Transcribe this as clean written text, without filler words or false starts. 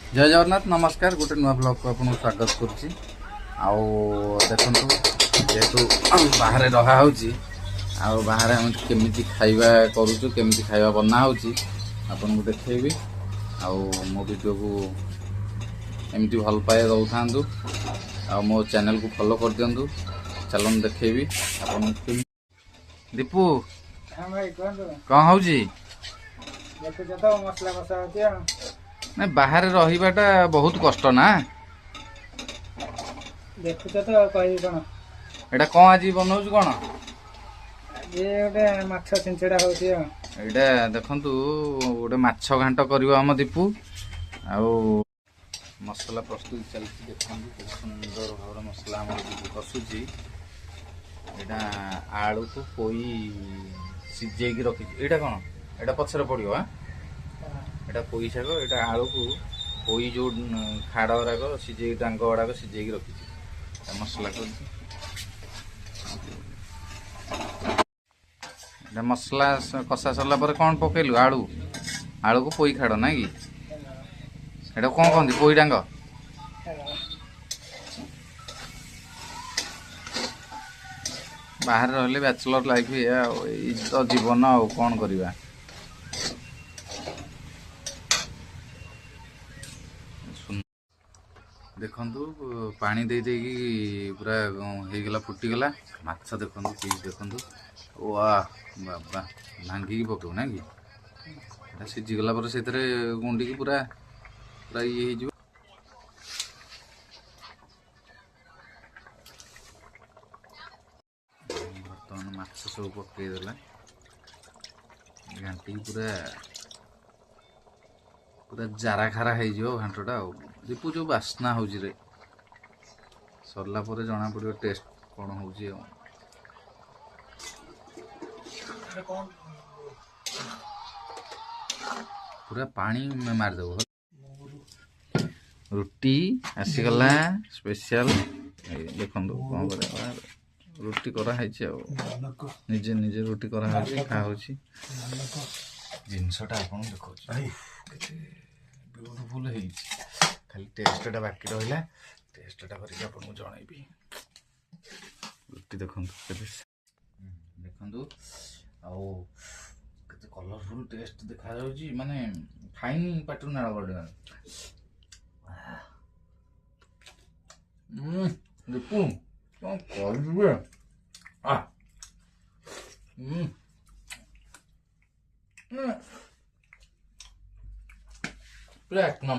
जय जगन्नाथ नमस्कार गोटे नुआ ब्लॉग को आपको स्वागत करुच्ची देखु जेहेतु बाहर रहा बाहर आम केमी खाଇବା करुचु केमी खाଇବା बना आपन को देखी मो वीडियो को एमती भल पाए दौ था मो चैनल को फॉलो कर दिंतु चलन देखेबी आपन दीपू कौन हूँ मसला कषा ना बाहर रहीबाटा बहुत कष्ट ना देखुच तो कह कौन एटा कौन आज बनाऊँ कौन ये गोटे माछ छिंचड़ा होती एटा देखंतु गोटे माछ घांट करिवो हम दीपू आउ मसला प्रस्तुत चलती देखंतु बहुत सुंदर भाव मसला हम कषुची एटा आलू को पोई सिझे की रखी एटा कौन एटा पछरे पड़ियो हां एटा पोई शाग एटा आलू को पोई जो खाड़ गुराक सिझे डांग गुड़ाक सिझे की रखी मसला कर मसला कषा सरला पर कौन पकेलु आलू आलू को पोई खाड़ ना कि एटा कौन कहते पोई डांग बाहर रही बैचलर लाइफ तो जीवन आ कौन करवा देखंतु पानी दे देगी पूरा होगला फुटीगला माछ देखंतु पीस देखंतु वाह बाबा भांगी पकाऊ ना कि सीझीगला पर से गुंडी की पूरा पूरा ये हो बर्तमान माछ सब पकईदेला घाटी पूरा पूरा जारा खारा हो घाटटा दीपू जो बास्ना हो सरला जना पड़ो टेस्ट कौन हो पूरा पानी में मारदेव रुटी आसीगला स्पेशल देखो कौन कर रुटी कराई निजे निजे रुटी कराई खाऊ जिनसटा आपन देखो ब्यूटीफुल खाली टेस्टा बाकी रहा टेस्टा करके आपको जनइबी रुटी देखो देखु आते कलरफुल टेस्ट देखा माने खाइनी पाटू नाड़ गड़े दीपू कौन कर पूरा एक नंबर।